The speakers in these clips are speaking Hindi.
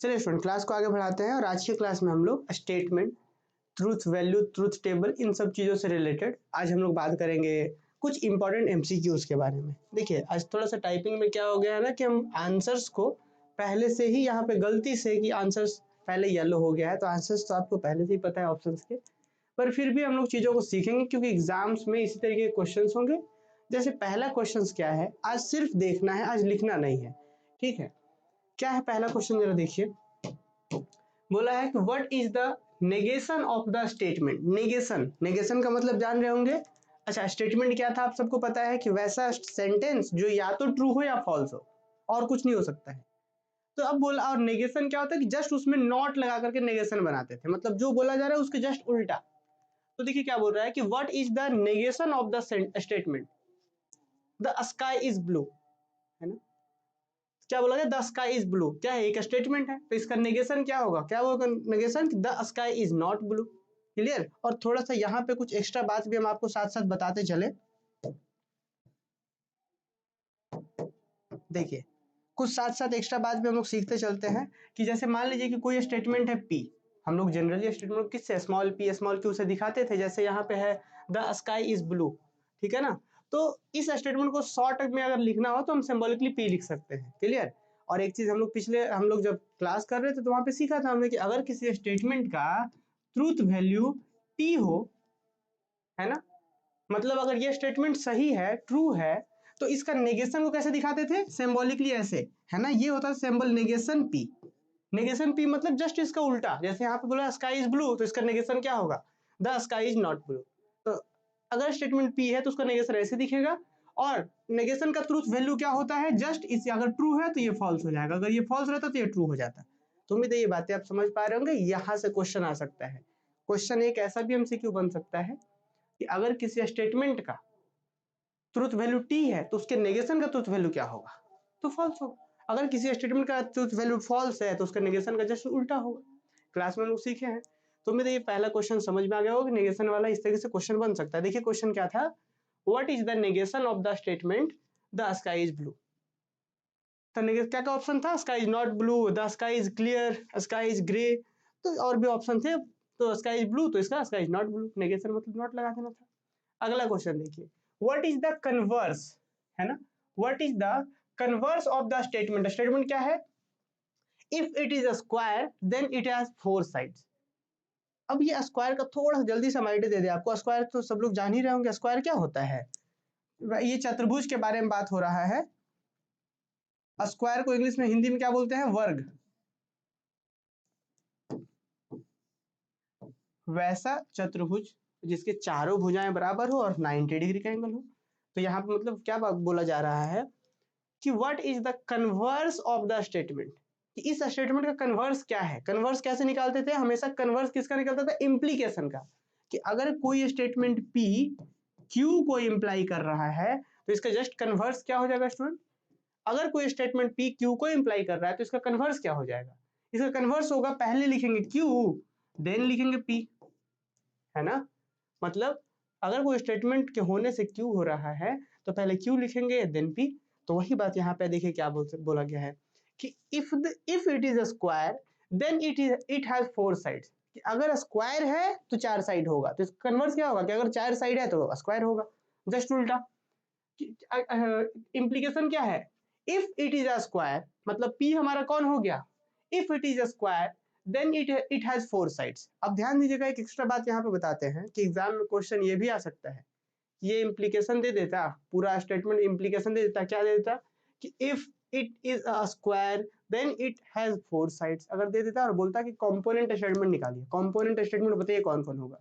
चलिए स्टूडेंट, क्लास को आगे बढ़ाते हैं और आज की क्लास में हम लोग statement, truth value, truth table, इन सब चीज़ों से रिलेटेड आज हम लोग बात करेंगे कुछ इंपॉर्टेंट एमसीक्यूज के बारे में। देखिए आज थोड़ा सा टाइपिंग में क्या हो गया है ना कि हम आंसर्स को पहले से ही यहाँ पे गलती से कि आंसर्स पहले येलो हो गया है, तो आंसर्स तो आपको पहले से ही पता है ऑप्शंस के, पर फिर भी हम लोग चीज़ों को सीखेंगे क्योंकि एग्जाम्स में इसी तरीके के क्वेश्चन होंगे। जैसे पहला क्वेश्चन क्या है, आज सिर्फ देखना है, आज लिखना नहीं है, ठीक है। क्या है पहला क्वेश्चन, जरा देखिए। बोला है कि what is the negation of the statement. Negation, negation का मतलब जान रहे होंगे। अच्छा, स्टेटमेंट क्या था आप सबको पता है कि वैसा सेंटेंस जो या तो ट्रू हो या फॉल्स हो, और कुछ नहीं हो सकता है। तो अब बोला, और नेगेशन क्या होता है कि जस्ट उसमें नॉट लगा करके नेगेशन बनाते थे, मतलब जो बोला जा रहा है उसके जस्ट उल्टा। तो देखिए क्या बोल रहा है कि what is the negation of the statement the sky is blue, है ना। क्या बोला गया, द स्काई इज ब्लू, क्या है, एक स्टेटमेंट है, तो इसका नेगेशन क्या होगा, क्या होगा negation, the sky is not blue. Clear. और थोड़ा सा यहाँ पे कुछ एक्स्ट्रा बात भी हम आपको साथ साथ बताते चले। देखिए कुछ साथ साथ एक्स्ट्रा बात भी हम लोग सीखते चलते हैं कि जैसे मान लीजिए कि कोई स्टेटमेंट है पी, हम लोग जनरली स्टेटमेंट किससे, स्मॉल पी स्मॉल क्यू से दिखाते थे। जैसे यहाँ पे है द स्काई इज ब्लू, ठीक है ना। तो इस स्टेटमेंट को शॉर्ट में अगर लिखना हो तो हम सिंबॉलिकली पी लिख सकते हैं। क्लियर। और एक चीज हम लोग पिछले हम लोग जब क्लास कर रहे थे तो वहां पे सीखा था हमने कि अगर किसी स्टेटमेंट का ट्रूथ वैल्यू टी हो, है ना, मतलब अगर ये स्टेटमेंट सही है, ट्रू है, तो इसका नेगेशन को कैसे दिखाते थे, सिंबॉलिकली ऐसे, है ना। ये होता है symbol negation P. Negation P मतलब जस्ट इसका उल्टा। जैसे यहाँ पे बोला स्काई इज ब्लू, तो इसका नेगेशन क्या होगा, the sky is not blue. तो अगर स्टेटमेंट पी है तो उसका नेगेशन ऐसे दिखेगा। और नेगेशन का ट्रूथ वैल्यू क्या होता है, जस्ट इसे अगर ट्रू है तो ये फॉल्स हो जाएगा, अगर ये फॉल्स रहता तो ये ट्रू हो जाता। तो उम्मीद है ये बातें आप समझ पा रहे होंगे। यहाँ से क्वेश्चन आ सकता है। क्वेश्चन एक ऐसा भी एमसीक्यू बन सकता है कि अगर किसी स्टेटमेंट का ट्रूथ वैल्यू टी है तो उसके नेगेशन का ट्रूथ वैल्यू क्या होगा, तो फॉल्स होगा। अगर किसी स्टेटमेंट का ट्रूथ वैल्यू फॉल्स है तो उसका नेगेशन का जस्ट उल्टा होगा। क्लास में हम लोग सीखे हैं। तो मेरे ये पहला क्वेश्चन समझ में आ गया होगा कि नेगेशन वाला इस तरीके से क्वेश्चन बन सकता है। देखिए क्वेश्चन क्या था, what is the negation of the statement the sky is blue. तो क्या क्या ऑप्शन था, sky is not blue, the sky is clear, sky is grey, तो और भी ऑप्शन थे। तो स्काई इज ब्लू तो इसका sky is not blue, negation मतलब नॉट लगा देना था। अगला क्वेश्चन देखिए, व्हाट इज द कन्वर्स, है ना, what is the converse of the statement. Statement क्या है, if it is a square then it has 4 sides. अब ये स्क्वायर का थोड़ा सा जल्दी से हम आइडिया दे दे आपको। स्क्वायर तो सब लोग जान ही रहे होंगे, स्क्वायर क्या होता है। ये चतुर्भुज के बारे में बात हो रहा है। स्क्वायर को इंग्लिश में, हिंदी में क्या बोलते हैं, वर्ग। वैसा चतुर्भुज जिसके चारों भुजाएं बराबर हो और 90 डिग्री का एंगल हो। तो यहाँ पे मतलब क्या बोला जा रहा है कि what is the converse of the statement, कि इस स्टेटमेंट का कन्वर्स क्या है। कन्वर्स कैसे निकालते थे, हमेशा कन्वर्स किसका निकलता था, इम्प्लीकेशन का। कि अगर कोई स्टेटमेंट पी क्यू को इंप्लाई कर रहा है तो इसका जस्ट कन्वर्स क्या हो जाएगा स्टूडेंट। अगर कोई स्टेटमेंट पी क्यू को इंप्लाई कर रहा है तो इसका कन्वर्स क्या हो जाएगा, इसका कन्वर्स होगा, पहले लिखेंगे क्यू देन लिखेंगे पी, है ना। मतलब अगर कोई स्टेटमेंट के होने से क्यू हो रहा है तो पहले क्यू लिखेंगे देन पी। तो वही बात यहाँ पे देखिए क्या बोला गया है कि if it is a square then it has 4 sides. कि अगर स्क्वायर है तो 4 साइड होगा, तो इसका कन्वर्स क्या होगा कि अगर 4 साइड है तो स्क्वायर होगा, जस्ट उल्टा। इम्प्लीकेशन क्या है, if it is a square मतलब पी हमारा कौन हो गया, if it is a square then it has 4 sides. अब ध्यान दीजिएगा, एक एक्स्ट्रा बात यहाँ पे बताते हैं कि एग्जाम में क्वेश्चन ये भी आ सकता है, ये इम्प्लीकेशन दे देता, पूरा स्टेटमेंट इम्प्लीकेशन दे देता, क्या दे देता कि if it is a square then it has 4 sides, अगर दे देता और बोलता कि कंपोनेंट स्टेटमेंट निकालिए। कंपोनेंट स्टेटमेंट बताइए कौन कौन होगा।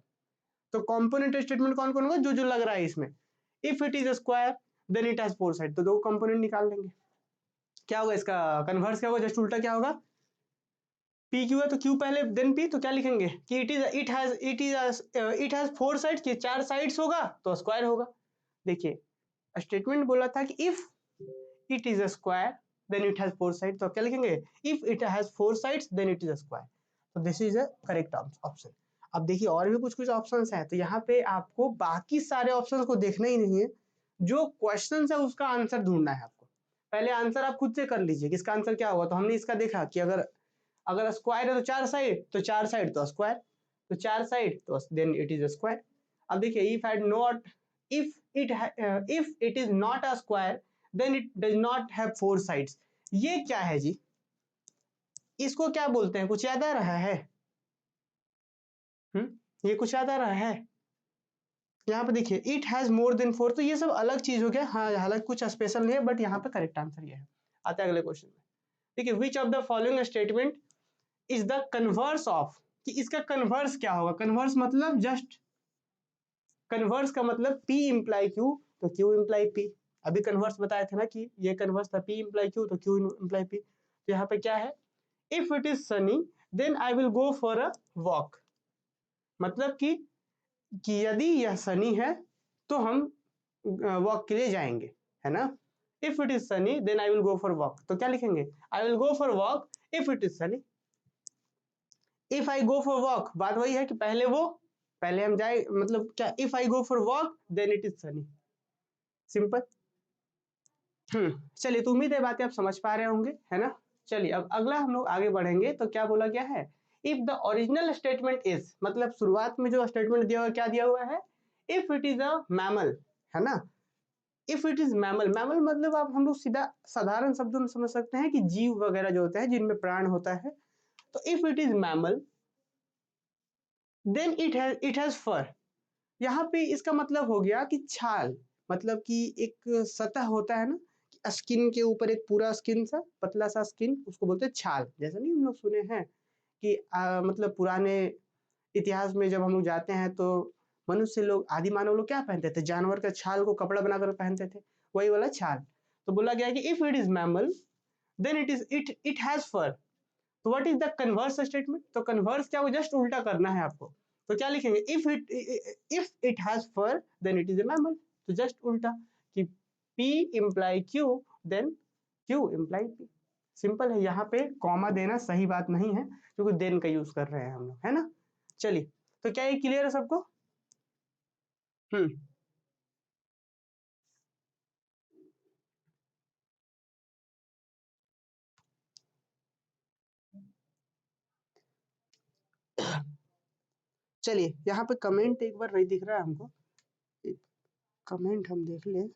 तो कंपोनेंट स्टेटमेंट कौन कौन होगा, जो जो लग रहा है इसमें, if it is a square then it has 4 side, तो दो कंपोनेंट निकाल लेंगे। क्या होगा इसका कन्वर्स, क्या होगा, जस्ट उल्टा क्या होगा, पी क्यू है तो क्यू पहले देन पी, तो क्या लिखेंगे कि इट हैज 4 साइड्स, कि 4 साइड्स होगा तो स्क्वायर होगा। देखिए स्टेटमेंट बोला था कि if it is a square then it has 4 side, तो क्या लिखेंगे, if it has 4 sides then it is a square. तो this is a correct option. अब देखिए और भी कुछ कुछ ऑप्शंस हैं, तो यहाँ पे आपको बाकी सारे ऑप्शंस को देखना ही नहीं है, जो क्वेश्चन है उसका आंसर ढूंढना है आपको। पहले आंसर आप खुद से कर लीजिए कि इसका आंसर क्या होगा। तो हमने इसका देखा कि अगर अगर स्क्वायर है तो चार साइड, तो चार साइड तो स्क्वायर, तो चार साइड तो then it is a square. अब देखिए if it is not a square then it does not have four sides. ये क्या है जी, इसको क्या बोलते हैं, कुछ याद आ रहा है? ये कुछ याद आ रहा है? यहाँ पे देखिए it has more than four, तो ये सब अलग चीज हो गया, हाँ हालांकि कुछ स्पेशल नहीं है, बट यहाँ पे करेक्ट आंसर ये है। आते हैं अगले क्वेश्चन में। देखिए which of the following statement is the converse of, कि इसका कन्वर्स क्या होगा? कन्वर्स मतलब जस्ट, कन्वर्स का मतलब P इम्प्लाई Q तो Q इम्प्लाई P। अभी कन्वर्स बताए थे ना कि ये कन्वर्स था, P इम्प्लाई Q तो Q इम्प्लाई P। तो यहाँ पे क्या है, if it is sunny then I will go for a walk, मतलब कि यदि यह सनी है तो हम वॉक के लिए जाएंगे, है ना। If it is sunny then I will go for walk, तो क्या लिखेंगे, I will go for walk if it is sunny. If I go for walk, बात वही है कि पहले हम जाए, मतलब क्या, if I go for walk then it is sunny, simple. चलिए, तो उम्मीद है बातें आप समझ पा रहे होंगे, है ना। चलिए अब अगला हम लोग आगे बढ़ेंगे, तो क्या बोला गया है, if the original statement is, मतलब शुरुआत में जो स्टेटमेंट दिया हुआ क्या दिया हुआ है, if it is a mammal, है ना। If it is mammal, mammal मतलब आप हम लोग सीधा साधारण शब्दों में समझ सकते हैं कि जीव वगैरह जो होते हैं जिनमें प्राण होता है। तो if it is mammal then it has fur. यहाँ पे इसका मतलब हो गया कि छाल, मतलब कि एक सतह होता है ना, स्किन के ऊपर एक पूरा स्किन सा पतला सा स्किन, उसको बोलते हैं छाल। जैसा नहीं हम लोग सुने हैं कि मतलब पुराने इतिहास में जब हम लोग जाते हैं तो मनुष्य लोग, आदि मानव लोग क्या पहनते थे, जानवर का छाल को कपड़ा बनाकर पहनते थे, वही वाला छाल। तो बोला गया है कि if it is mammal then it has fur. तो what is the converse statement, तो कन्वर्स क्या, वो जस्ट उल्टा करना है आपको। तो क्या लिखेंगे, if it has fur then it is a mammal, तो जस्ट उल्टा कि P imply Q then Q imply P। Simple है, यहाँ पे कॉमा देना सही बात नहीं है क्योंकि देन का यूज कर रहे हैं हम लोग, है ना। चलिए, तो क्या ये क्लियर है सबको? हम्म चलिए, यहाँ पे कमेंट एक बार नहीं दिख रहा है हमको, एक कमेंट हम देख लें।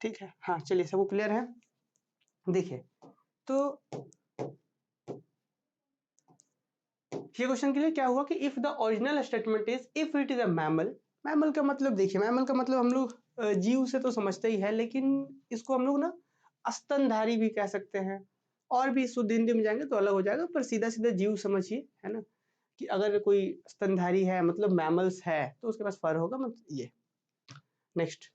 ठीक है, हाँ चलिए, सबको क्लियर है। देखिए, तो ये क्वेश्चन के लिए क्या हुआ कि if the original statement is if it is a mammal. Mammal का मतलब देखिए, मैमल का मतलब हम लोग जीव से तो समझते ही है, लेकिन इसको हम लोग ना स्तनधारी भी कह सकते हैं, और भी शुद्ध हिंदी में जाएंगे तो अलग हो जाएगा, पर सीधा सीधा जीव समझिए, है ना। कि अगर कोई स्तनधारी है मतलब मैमल्स है तो उसके पास फर होगा, मतलब ये। नेक्स्ट,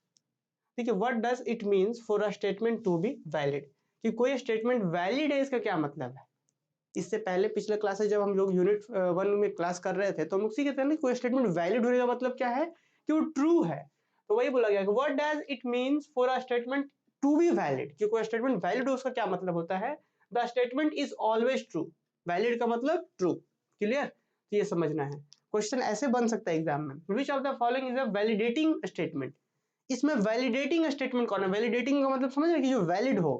देखिए, what does it means for a statement to be valid, कि कोई स्टेटमेंट वैलिड है, इसका क्या मतलब है। इससे पहले पिछले क्लास से जब हम लोग यूनिट 1 में क्लास कर रहे थे तो हम लोग सीखे थे ना, कोई स्टेटमेंट वैलिड होने का मतलब क्या है, कि वो ट्रू है। तो वही बोला गया कि what does it means for a statement to be valid, कि कोई स्टेटमेंट वैलिड हो उसका क्या मतलब होता है, the statement is always true. Valid का मतलब ट्रू, क्लियर। तो ये समझना है, क्वेश्चन ऐसे बन सकता है एग्जाम में, विच of the following is a validating statement. इसमें वैलिडेटिंग स्टेटमेंट कौन है, वैलिडेटिंग का मतलब समझ रहे हैं कि जो वैलिड हो।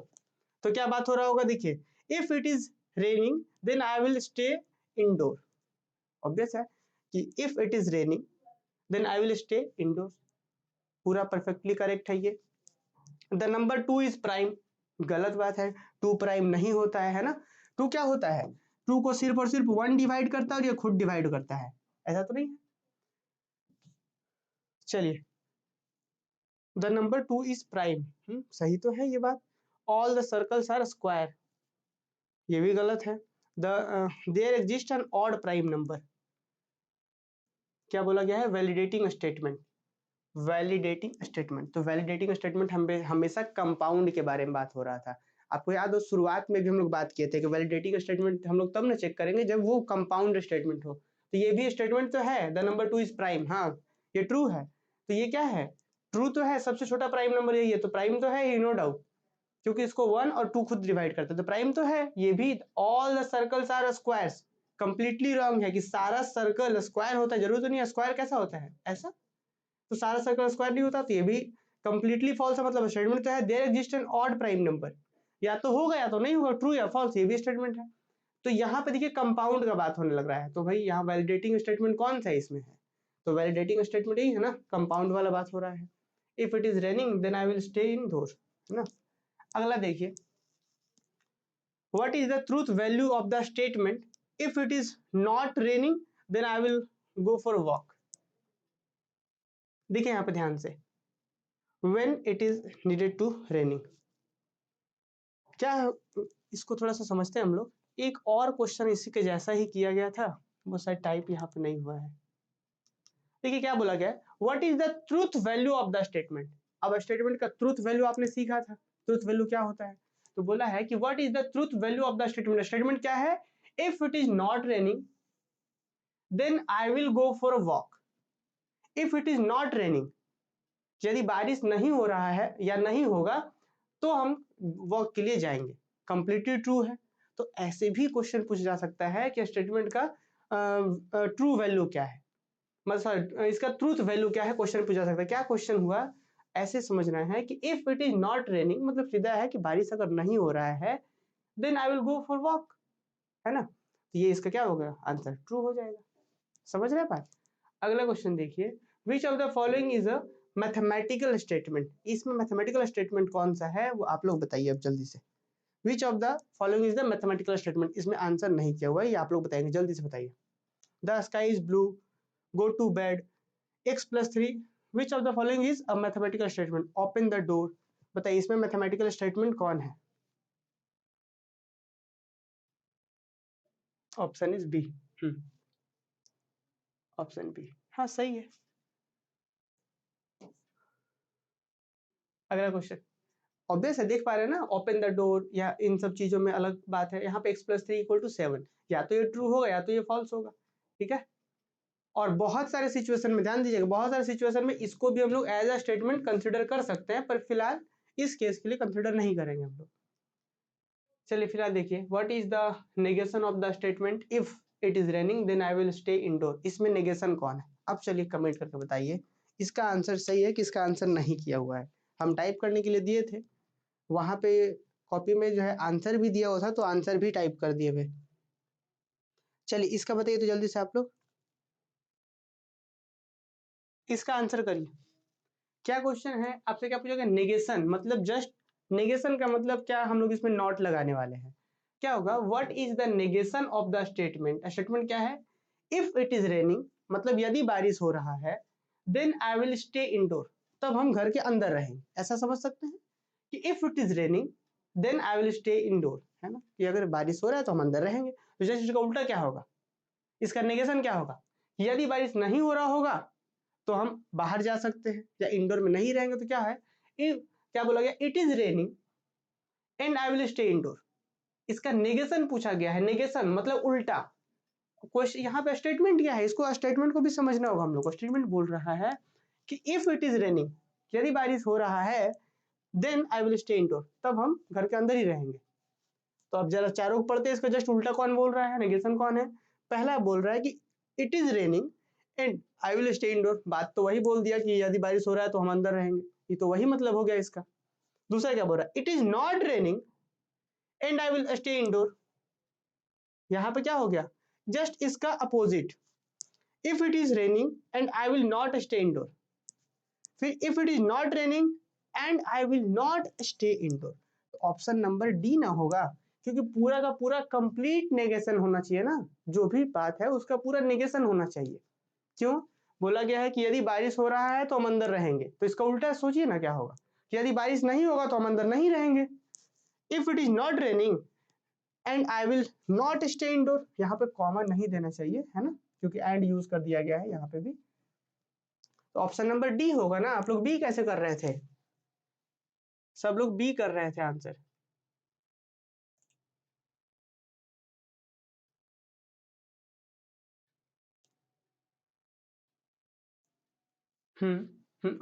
तो क्या बात हो रहा होगा, देखिए, if it is raining then I will stay indoor. Obvious है कि if it is raining then I will stay indoor, पूरा परफेक्टली करेक्ट है ये। द नंबर 2 इज प्राइम, गलत बात है, 2 प्राइम नहीं होता है ना। 2 क्या होता है, 2 को सिर्फ और सिर्फ 1 डिवाइड करता है और ये खुद डिवाइड करता है, ऐसा तो नहीं है। चलिए, द नंबर 2 इज प्राइम, सही तो है ये बात। All the circles are square, ये भी गलत है। There exist an odd prime number, क्या बोला गया है, वैलिडेटिंग स्टेटमेंट। वैलिडेटिंग स्टेटमेंट, तो वैलिडेटिंग स्टेटमेंट हमेशा कंपाउंड के बारे में बात हो रहा था। आपको याद हो शुरुआत में भी हम लोग बात किए थे कि वैलिडेटिंग स्टेटमेंट हम लोग तब ना चेक करेंगे जब वो कंपाउंड स्टेटमेंट हो। तो ये भी स्टेटमेंट तो है, द नंबर 2 इज प्राइम, हाँ ये ट्रू है। तो ये क्या है, ट्रू तो है, सबसे छोटा प्राइम नंबर यही है, तो प्राइम तो है ही, नो डाउट, क्योंकि इसको 1 और 2 खुद डिवाइड करते हैं, तो प्राइम तो है ये भी। All the circles are squares, completely wrong है कि सारा सर्कल स्क्वायर होता है, जरूर तो नहीं है, स्क्वायर कैसा होता है, ऐसा तो सारा सर्कल स्क्वायर नहीं होता, तो ये भी कंप्लीटली फॉल्स है। मतलब स्टेटमेंट तो है there exist an odd prime number, या तो होगा या तो नहीं होगा, ट्रू या फॉल्स, ये भी स्टेटमेंट है। तो यहाँ पे देखिए कंपाउंड का बात होने लग रहा है, तो भाई यहाँ वैलिडेटिंग स्टेटमेंट कौन सा इसमें है, तो वैलिडेटिंग स्टेटमेंट यही है ना, कंपाउंड वाला बात हो रहा है। If it is raining then I will stay indoor, है ना। अगला देखिए, what is the truth value of the statement if it is not raining then I will go for walk. देखिए यहाँ पे ध्यान से, when it is needed to raining, क्या इसको थोड़ा सा समझते हैं हम लोग। एक और क्वेश्चन इसी के जैसा ही किया गया था, वो शायद टाइप यहाँ पे नहीं हुआ है। देखिए क्या बोला गया है, what is the truth value of the statement. अब स्टेटमेंट का ट्रूथ वैल्यू आपने सीखा था, ट्रूथ वैल्यू क्या होता है, तो बोला है कि what is the truth value of the statement. Statement क्या है, if it is not raining then I will go for a walk. If it is not raining, यदि बारिश नहीं हो रहा है या नहीं होगा तो हम वॉक के लिए जाएंगे, कंप्लीटली ट्रू है। तो ऐसे भी क्वेश्चन पूछा जा सकता है कि स्टेटमेंट का ट्रू वैल्यू क्या है, मतलब इसका ट्रूथ वैल्यू क्या है, क्वेश्चन पूछा जा सकता है। क्या क्वेश्चन हुआ, ऐसे समझना है कि if it is not raining मतलब सीधा है कि बारिश अगर नहीं हो रहा है then I will go for walk, है ना। तो ये इसका क्या होगा, आंसर ट्रू हो जाएगा। समझ रहे बात। अगला क्वेश्चन देखिए, which of the following is a mathematical statement. इसमें मैथमेटिकल स्टेटमेंट कौन सा है वो आप लोग बताइए अब जल्दी से। विच of the following is the mathematical statement, इसमें आंसर नहीं किया हुआ है, ये आप लोग बताएंगे, जल्दी से बताइए। The sky is blue, go to bed, x+3, which of the following is a mathematical statement, open the door. बताइए इसमें मैथमेटिकल स्टेटमेंट कौन है। Option is B, option B, हाँ सही है। अगला क्वेश्चन ऑब्वियस है, देख पा रहे हैं ना, ओपन द डोर या इन सब चीजों में अलग बात है। यहाँ पे x+3 = 7, या तो ये ट्रू होगा या तो ये फॉल्स होगा, ठीक है। और बहुत सारे सिचुएशन में ध्यान दीजिएगा, बहुत सारे सिचुएशन में इसको भी हम लोग एज अ स्टेटमेंट कंसिडर कर सकते हैं, पर फिलहाल इस केस के लिए कंसिडर नहीं करेंगे हम लोग। चलिए फिलहाल देखिए, what is the negation of the statement if it is raining then I will stay indoor. इसमें नेगेशन कौन है, अब चलिए कमेंट करके बताइए इसका आंसर सही है कि इसका आंसर नहीं किया हुआ है। हम टाइप करने के लिए दिए थे, वहां पे कॉपी में जो है आंसर भी दिया हुआ था, तो आंसर भी टाइप कर दिए हुए। चलिए इसका बताइए तो जल्दी से आप लोग, इसका आंसर करिए। क्या क्वेश्चन है आपसे, क्या पूछेगा, नेगेशन मतलब जस्ट, नेगेशन का मतलब क्या, हम लोग इसमें नॉट लगाने वाले हैं। क्या होगा, what is the negation of the statement. Statement क्या है, इफ इट इज रेनिंग मतलब यदि बारिश हो रहा है, then I will stay indoor, तब हम घर के अंदर रहेंगे, ऐसा समझ सकते हैं कि if it is raining then I will stay indoor, है ना, कि अगर बारिश हो रहा है तो हम अंदर रहेंगे। तो जस्ट इसका उल्टा क्या होगा, इसका नेगेशन क्या होगा, यदि बारिश नहीं हो रहा होगा तो हम बाहर जा सकते हैं, या इंडोर में नहीं रहेंगे तो क्या है, क्या बोला गया, it is raining and I will stay indoor. इसका नेगेशन पूछा गया है, नेगेशन मतलब उल्टा। क्वेश्चन यहाँ पे स्टेटमेंट क्या है, इसको स्टेटमेंट को भी समझना होगा हम लोग को। स्टेटमेंट बोल रहा है कि इफ इट इज रेनिंग, यदि बारिश हो रहा है, then I will stay indoor, तब हम घर के अंदर ही रहेंगे। तो अब जरा चारों को पढ़ते हैं, इसका जस्ट उल्टा कौन बोल रहा है, नेगेशन कौन है। पहला बोल रहा है कि it is raining and I will stay indoor, बात तो वही बोल दिया कि यदि बारिश हो रहा है तो हम अंदर रहेंगे, ये तो वही मतलब हो गया इसका। दूसरा क्या बोल रहा है, it is not raining and I will stay indoor, यहाँ पे क्या हो गया, जस्ट इसका opposite, if it is raining and I will not stay indoor, फिर if it is not raining and I will not stay indoor. Option number D ना होगा, क्योंकि पूरा का पूरा कंप्लीट नेगेशन होना चाहिए ना, जो भी बात है उसका पूरा नेगेशन होना चाहिए। क्यों, बोला गया है कि यदि बारिश हो रहा है तो हम अंदर रहेंगे, तो इसका उल्टा सोचिए ना क्या होगा, कि यदि बारिश नहीं होगा तो हम अंदर नहीं रहेंगे। If it is not raining and I will not stay indoor, यहाँ पे कॉमा नहीं देना चाहिए, है ना, क्योंकि एंड यूज कर दिया गया है यहाँ पे भी। तो ऑप्शन नंबर डी होगा ना। आप लोग बी कैसे कर रहे थे, सब लोग बी कर रहे थे आंसर।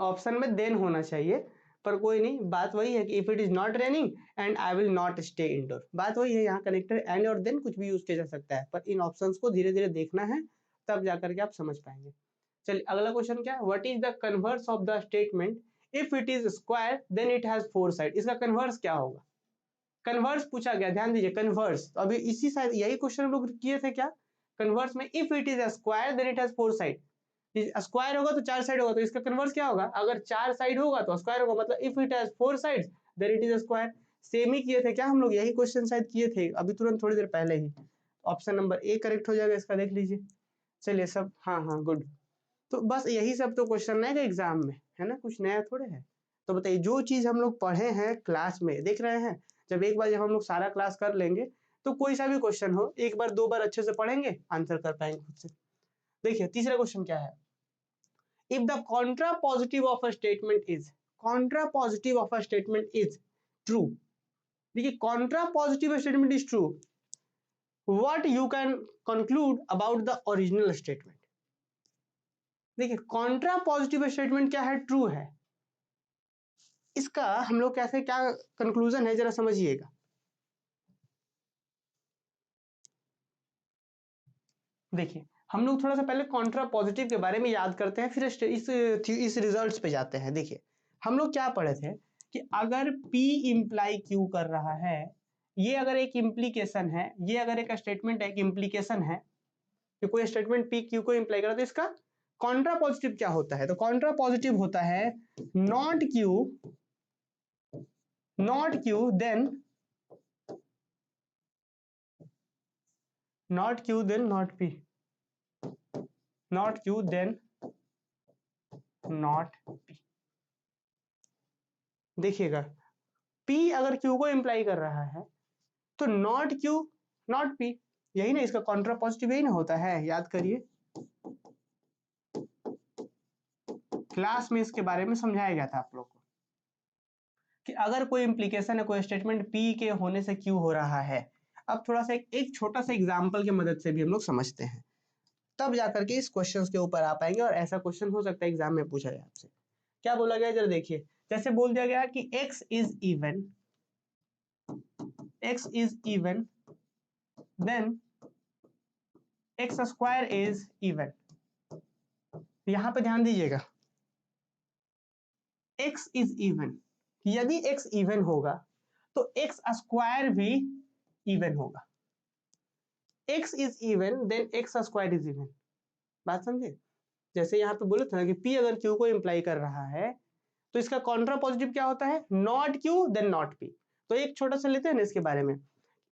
ऑप्शन में देन होना चाहिए, पर कोई नहीं, बात वही है कि if it is not raining and I will not stay indoor, बात वही है। यहाँ कनेक्टर एंड और देन कुछ भी यूज किया जा सकता है, पर इन ऑप्शंस को धीरे धीरे देखना है, तब जाकर के आप समझ पाएंगे। चलिए अगला क्वेश्चन क्या है, what is the converse of the statement if it is square then it has 4 side. इसका कन्वर्स क्या होगा, कन्वर्स पूछा गया, ध्यान दीजिए कन्वर्स। तो अभी इसी साइड यही क्वेश्चन हम लोग किए थे क्या, कन्वर्स में if it is square then it has 4 side. Square होगा तो 4 साइड होगा, तो इसका कन्वर्स क्या होगा, अगर 4 साइड होगा तो स्क्वायर होगा, मतलब if it has 4 sides then it is square. Same ही किए थे क्या हम लोग, यही क्वेश्चन शायद किए थे अभी तुरंत थोड़ी देर पहले ही। ऑप्शन नंबर ए करेक्ट हो जाएगा इसका, देख लीजिए। चलिए सब, हाँ गुड। तो बस यही सब तो क्वेश्चन है एग्जाम में, है ना, कुछ नया थोड़े है। तो बताइए जो चीज हम लोग पढ़े हैं क्लास में, देख रहे हैं, जब एक बार जब हम लोग सारा क्लास कर लेंगे तो कोई सा भी क्वेश्चन हो एक बार दो बार अच्छे से पढ़ेंगे आंसर कर पाएंगे खुद से। देखिए तीसरा क्वेश्चन क्या है, if the contrapositive of a statement is, contrapositive of a statement is true, देखिए contrapositive statement is true, what you can conclude about the original statement। देखिए contrapositive statement क्या है, ट्रू है, इसका हम लोग कैसे क्या कंक्लूजन है जरा समझिएगा। देखिए हम लोग थोड़ा सा पहले कॉन्ट्रा पॉजिटिव के बारे में याद करते हैं, फिर इस रिजल्ट्स पे जाते हैं। देखिए हम लोग क्या पढ़े थे कि अगर P इम्प्लाई Q कर रहा है, ये अगर एक इम्प्लीकेशन है, ये अगर एक स्टेटमेंट है, एक इम्प्लीकेशन है कि कोई स्टेटमेंट P Q को इम्प्लाई कर रहा है, तो इसका कॉन्ट्रा पॉजिटिव क्या होता है, तो कॉन्ट्रा पॉजिटिव होता है not Q then not P, not Q then not P। देखिएगा P अगर Q को इम्प्लाई कर रहा है तो नॉट Q नॉट P, यही ना इसका कॉन्ट्रा पॉजिटिव यही ना होता है, याद करिए क्लास में इसके बारे में समझाया गया था आप लोग को कि अगर कोई इम्प्लीकेशन है, कोई स्टेटमेंट P के होने से Q हो रहा है। अब थोड़ा सा एक छोटा सा एग्जाम्पल की मदद से भी हम लोग समझते हैं, तब जाकर के इस क्वेश्चन के ऊपर आ पाएंगे, और ऐसा क्वेश्चन हो सकता है एग्जाम में पूछा जाए आपसे। क्या बोला गया जरा देखिए, जैसे बोल दिया गया कि x is even then x square is even. यहां पे ध्यान दीजिएगा x इज इवन, यदि x इवन होगा तो x स्क्वायर भी इवन होगा। x is even then x square is even, बात समझे। जैसे यहाँ पे बोले थे ना कि P अगर Q को इम्प्लाई कर रहा है तो इसका कॉन्ट्रा पॉजिटिव क्या होता है, not Q then not P। तो एक छोटा सा लेते हैं ना इसके बारे में,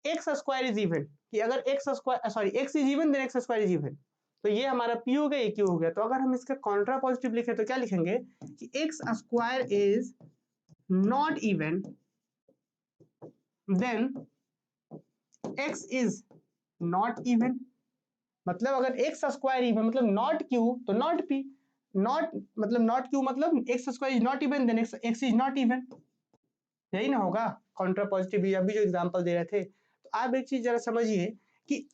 एक्स स्क्वायर इज इवन, कि अगर x is even then x square is even, तो ये हमारा P हो गया, ये Q हो गया। तो अगर हम इसका कॉन्ट्रा पॉजिटिव लिखे तो क्या लिखेंगे कि x square is not even then x is not even. मतलब अगर एक्स स्क्वायर इवन मतलब नॉट Q तो नॉट P, नॉट मतलब नॉट Q मतलब x square is not even then x is not even, यही ना होगा कॉन्ट्रा पॉजिटिव। अभी जो एग्जांपल दे रहे थे, तो आप एक चीज जरा समझिए कि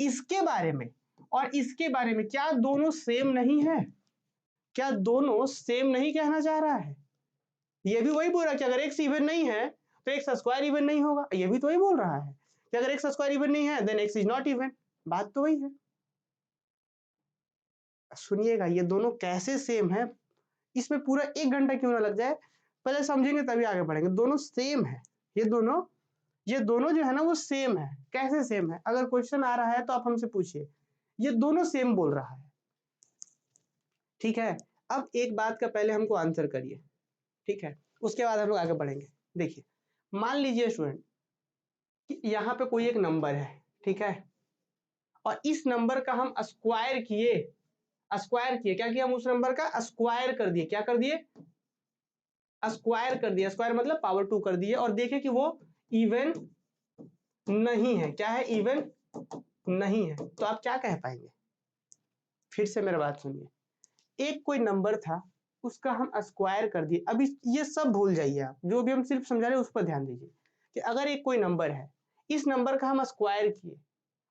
इसके बारे में और इसके बारे में क्या दोनों सेम नहीं है, क्या दोनों सेम नहीं कहना चाह रहा है। ये भी वही बोल रहा है कि अगर एक्स इवन नहीं है तो एक्स स्क्वायर इवन नहीं होगा, ये भी तो वही बोल रहा है कि अगर एक्स स्क्वायर इवन नहीं है then x is not even, बात तो वही है। सुनिएगा ये दोनों कैसे सेम है, इसमें पूरा 1 घंटा क्यों ना लग जाए, पहले समझेंगे तभी आगे बढ़ेंगे। दोनों सेम है, ये दोनों जो है ना वो सेम है। कैसे सेम है, अगर क्वेश्चन आ रहा है तो आप हमसे पूछिए, ये दोनों सेम बोल रहा है, ठीक है। अब एक बात का पहले हमको आंसर करिए, ठीक है, उसके बाद हम लोग आगे बढ़ेंगे। देखिए मान लीजिए स्टूडेंट कि यहाँ पे कोई एक नंबर है, ठीक है, और इस नंबर का हम स्क्वायर किए, क्या किया, हम उस नंबर का स्क्वायर कर दिए, क्या कर दिए, स्क्वायर कर दिया, स्क्वायर मतलब पावर 2 कर दिए, और देखे कि वो इवन नहीं है, क्या है, इवन नहीं है। तो आप क्या कह पाएंगे, फिर से मेरा बात सुनिए, एक कोई नंबर था उसका हम स्क्वायर कर दिए। अभी ये सब भूल जाइए, आप जो भी हम सिर्फ समझा रहे हैं उस पर ध्यान दीजिए कि अगर एक कोई नंबर है, इस नंबर का हम स्क्वायर किए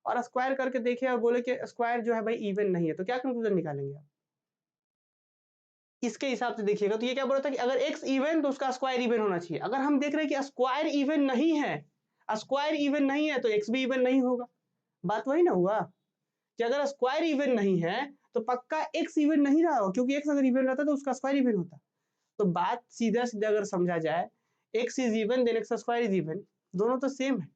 और स्क्वायर करके देखे और बोले कि स्क्वायर जो है भाई इवन नहीं है, तो क्या कंक्लूजन निकालेंगे आप इसके हिसाब से देखिएगा। तो ये क्या बोल रहा था कि अगर x इवन तो उसका स्क्वायर इवन होना चाहिए। अगर हम देख रहे हैं कि स्क्वायर इवन नहीं है, स्क्वायर इवन नहीं है तो x भी इवन नहीं होगा, बात वही ना हुआ कि अगर स्क्वायर इवन नहीं है तो पक्का x इवन नहीं रहा होगा, क्योंकि x अगर इवन रहता तो उसका स्क्वायर इवन होता। तो बात सीधा सीधा अगर समझा जाए, x is even then x square is even, दोनों तो सेम है।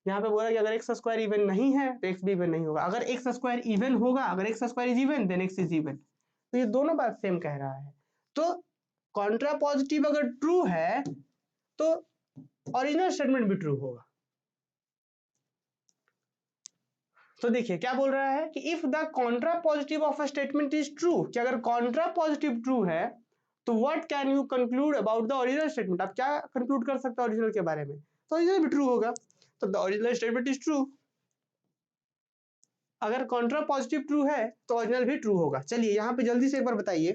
यहाँ पे बोला कि अगर x स्क्वायर इवन नहीं है तो x भी इवन नहीं होगा, अगर x स्क्वायर इवन होगा, अगर x square is even then x is even, तो ये दोनों बात सेम कह रहा है। तो कॉन्ट्रा पॉजिटिव अगर ट्रू है तो ओरिजिनल स्टेटमेंट भी ट्रू होगा। तो देखिए क्या बोल रहा है कि if the contrapositive of a statement is true, कि अगर कॉन्ट्रा पॉजिटिव ट्रू है तो what can you conclude about the original statement, आप क्या कंक्लूड कर सकते हो ओरिजिनल के बारे में, तो ओरिजिनल भी ट्रू होगा। तो the original statement is true, अगर कॉन्ट्रा पॉजिटिव ट्रू है तो ओरिजिनल भी ट्रू होगा। चलिए यहाँ पे जल्दी से एक बार बताइए,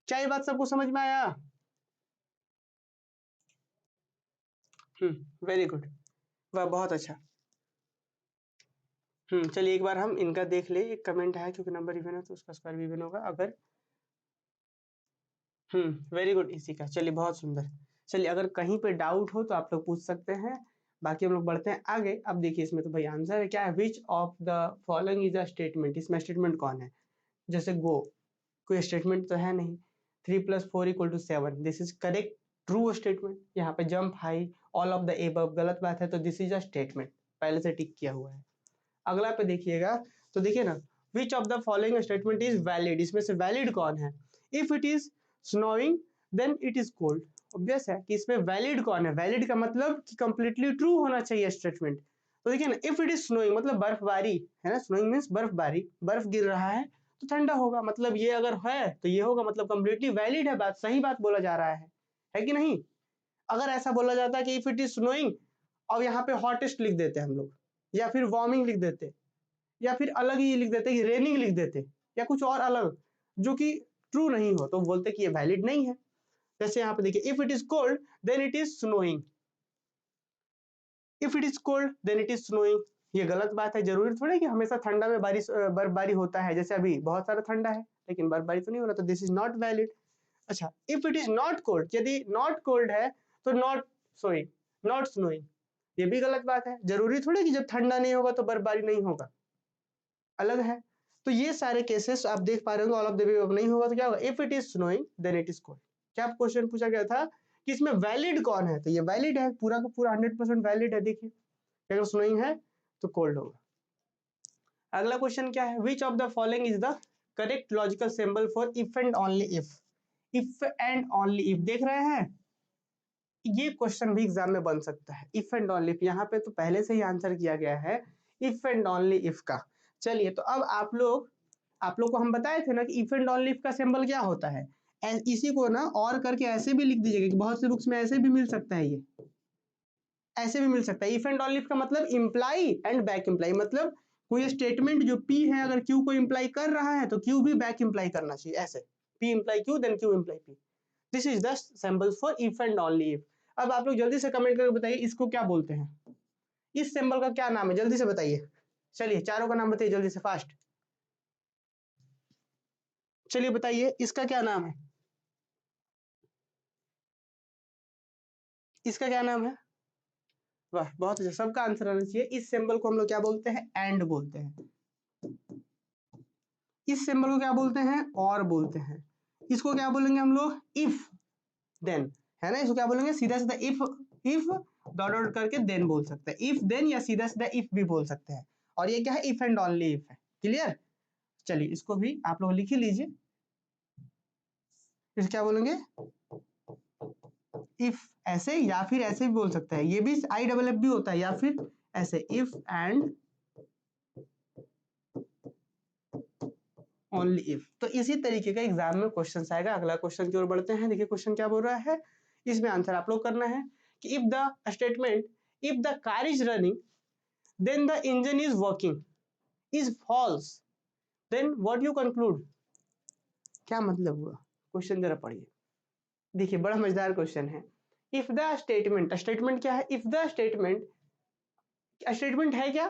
क्या ये बात सबको समझ में आया? वेरी गुड, वाह बहुत अच्छा। चलिए एक बार हम इनका देख ले, एक कमेंट है क्योंकि नंबर इवन है तो उसका स्क्वायर भी इवन होगा अगर, वेरी गुड इसी का। चलिए बहुत सुंदर। चलिए अगर कहीं पे डाउट हो तो आप लोग पूछ सकते हैं, बाकी हम लोग बढ़ते हैं आगे। अब देखिए इसमें तो भाई आंसर है क्या है, which of the following is a statement, इसमें स्टेटमेंट कौन है? जैसे गो, कोई स्टेटमेंट तो है नहीं, 3 + 4 = 7, this is correct true statement. यहाँ पे jump high all of the above गलत बात है, तो दिस इज अ स्टेटमेंट, पहले से टिक किया हुआ है। अगला पे देखिएगा तो देखिए ना, which of the following statement is valid, इसमें से वैलिड कौन है? If it is snowing then it is cold, obvious है कि इसमें वैलिड कौन है, वैलिड का मतलब कि कंप्लीटली ट्रू होना चाहिए स्टेटमेंट। तो देखिए ना, इफ इट इज स्नोइंग मतलब बर्फबारी है ना, स्नोइंग मींस बर्फबारी, बर्फ गिर रहा है तो ठंडा होगा, मतलब ये अगर है तो ये होगा, मतलब कंप्लीटली वैलिड है, बात सही बात बोला जा रहा है कि नहीं? अगर ऐसा बोला जाता है कि इफ इट इज स्नोइंग और यहाँ पे हॉटेस्ट लिख देते हम लोग, या फिर वार्मिंग लिख देते, या फिर अलग ही लिख देते कि रेनिंग लिख देते, या कुछ और अलग जो कि ट्रू नहीं हो, तो बोलते कि ये वैलिड नहीं है। जैसे यहाँ पे देखिए, if it is cold then it is snowing, if it is cold then it is snowing, ये गलत बात है। जरूरी थोड़ी कि हमेशा ठंडा में बारिश बर्फबारी होता है, जैसे अभी बहुत सारा ठंडा है लेकिन बर्फबारी तो नहीं हो रहा, तो दिस इज नॉट वैलिड। अच्छा, if it is not cold, यदि नॉट कोल्ड है तो नॉट सोइंग, नॉट स्नोइंग, ये भी गलत बात है। जरूरी थोड़ी कि जब ठंडा नहीं होगा तो बर्फबारी नहीं होगा, अलग है। तो ये सारे केसेस आप देख पा रहे होंगे, ऑल ऑफ द अबव नहीं होगा तो क्या होगा, if it is snowing then it is cold. क्या क्वेश्चन पूछा गया था कि इसमें वैलिड कौन है, तो ये वैलिड है, पूरा का पूरा 100% वैलिड है। देखिए अगर स्नोइंग है तो कोल्ड होगा। अगला क्वेश्चन क्या है, which of the following is the correct logical symbol for if and only if, if and only if देख रहे हैं, ये क्वेश्चन भी एग्जाम में बन सकता है। इफ एंड ओनली इफ, यहाँ पे तो पहले से ही आंसर किया गया है इफ एंड ओनली इफ का। चलिए तो अब आप लोग को हम बताए थे ना कि इफ एंड ओनली इफ का सिंबल क्या होता है, इसी को ना और करके ऐसे भी लिख दीजिएगा कि बहुत से बुक्स में ऐसे भी मिल सकता है, ये ऐसे भी मिल सकता है। इफ एंड ओनली इफ का मतलब इंप्लाई एंड बैक इंप्लाई, मतलब कोई स्टेटमेंट जो P है अगर Q को इंप्लाई कर रहा है तो Q भी बैक इंप्लाई करना चाहिए, ऐसे P imply Q then Q imply P। This is the symbol for if and only if. अब आप लोग जल्दी से कमेंट करके बताइए इसको क्या बोलते हैं, इस सिंबल का क्या नाम है, जल्दी से बताइए। चलिए चारों का नाम बताइए जल्दी से, फास्ट। चलिए बताइए इसका क्या नाम है, इसका क्या नाम है? वाह बहुत अच्छा, सबका आंसर आना चाहिए। इस सिंबल को हम लोग क्या बोलते हैं, एंड बोलते हैं। इस सिंबल को क्या बोलते हैं, और बोलते हैं। इसको क्या बोलेंगे हम लोग, इफ देन, है ना, इसको क्या बोलेंगे, सीधा सीधा इफ डॉट डॉट करके देन बोल सकते हैं, इफ देन, या सीधा सीधा इफ भी बोल सकते हैं। और ये क्या है, इफ एंड ओनली इफ है। क्लियर? चलिए इसको भी आप लोग लिख ही लीजिए, इसे क्या बोलेंगे, इफ ऐसे या फिर ऐसे भी बोल सकते हैं, ये भी IFF भी होता है, या फिर ऐसे इफ एंड ओनली इफ। तो इसी तरीके का एग्जाम में क्वेश्चन आएगा। अगला क्वेश्चन की ओर बढ़ते हैं। देखिए क्वेश्चन क्या बोल रहा है, इसमें आंसर आप लोग करना है कि if the statement, if the car is running then the engine is working is false, then what you conclude, क्या मतलब हुआ? क्वेश्चन जरा पढ़िए। देखिए बड़ा मजेदार क्वेश्चन है। इफ द स्टेटमेंट, स्टेटमेंट क्या है, इफ द स्टेटमेंट, स्टेटमेंट है क्या,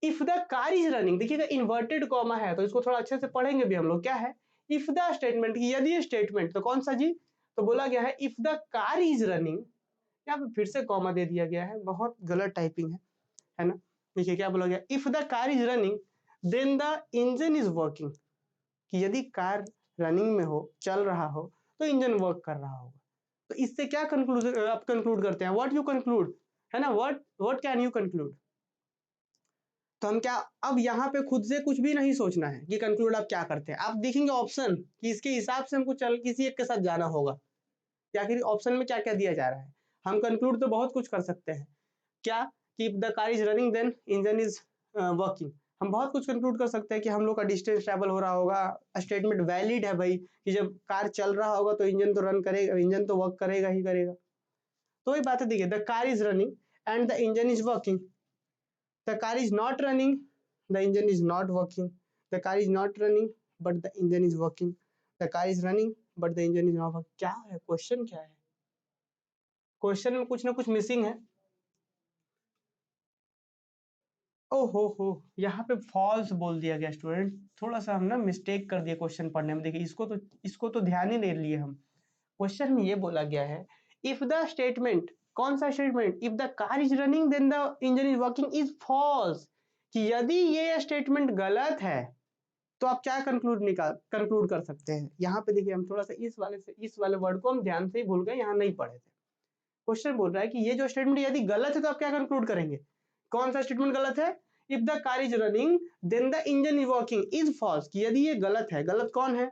if the car is running, देखिएगा इन्वर्टेड कॉमा है तो इसको थोड़ा अच्छे से पढ़ेंगे भी हम लोग। क्या है, इफ द स्टेटमेंट, यदि स्टेटमेंट, तो कौन सा जी, तो बोला गया है if the car is running, यहाँ पे फिर से कॉमा दे दिया गया है, बहुत गलत टाइपिंग है ना। देखिए क्या बोला गया, if the car is running then the engine is working, कि यदि कार रनिंग में हो, चल रहा हो, तो इंजन वर्क कर रहा होगा। तो इससे क्या कंक्लूजन आप कंक्लूड करते हैं, व्हाट यू कंक्लूड, है ना, व्हाट कैन यू कंक्लूड। तो हम क्या, अब यहाँ पे खुद से कुछ भी नहीं सोचना है कि कंक्लूड आप क्या करते हैं, आप देखेंगे ऑप्शन कि इसके हिसाब से हमको चल किसी एक के साथ जाना होगा, या फिर ऑप्शन में क्या क्या दिया जा रहा है। हम कंक्लूड तो बहुत कुछ कर सकते हैं, क्या, कि if the car is running then engine is working. हम बहुत कुछ कंक्लूड कर सकते हैं कि हम लोग का डिस्टेंस ट्रैवल हो रहा होगा, स्टेटमेंट वैलिड है भाई, कि जब कार चल रहा होगा तो इंजन तो रन करेगा, इंजन तो वर्क करेगा ही करेगा। तो वही बात है, देखिए, the car is running and the engine is working, the car is not running, the engine is not working, the car is not running but the engine is working, the car is running but the engine is not working। क्या है क्वेश्चन, क्या है क्वेश्चन में, कुछ ना कुछ मिसिंग है। ओहो हो, यहाँ पे फॉल्स बोल दिया गया स्टूडेंट, थोड़ा सा हम ना मिस्टेक कर दिए क्वेश्चन पढ़ने में। देखिए इसको तो ध्यान ही नहीं लिए हम। क्वेश्चन में ये बोला गया है, इफ द स्टेटमेंट, कौन सा statement, if the car is running then the engine is working is false, कि यदि ये स्टेटमेंट गलत है तो आप क्या कंक्लूड कर सकते हैं। यहाँ पे देखिए, हम थोड़ा सा इस वाले वर्ड को हम ध्यान से ही भूल गए, यहाँ नहीं पढ़े थे। क्वेश्चन बोल रहा है कि ये जो स्टेटमेंट यदि गलत है तो आप क्या कंक्लूड करेंगे, कौन सा स्टेटमेंट गलत है, if the car is running then the engine is working is false, कि यदि ये गलत है, गलत कौन है,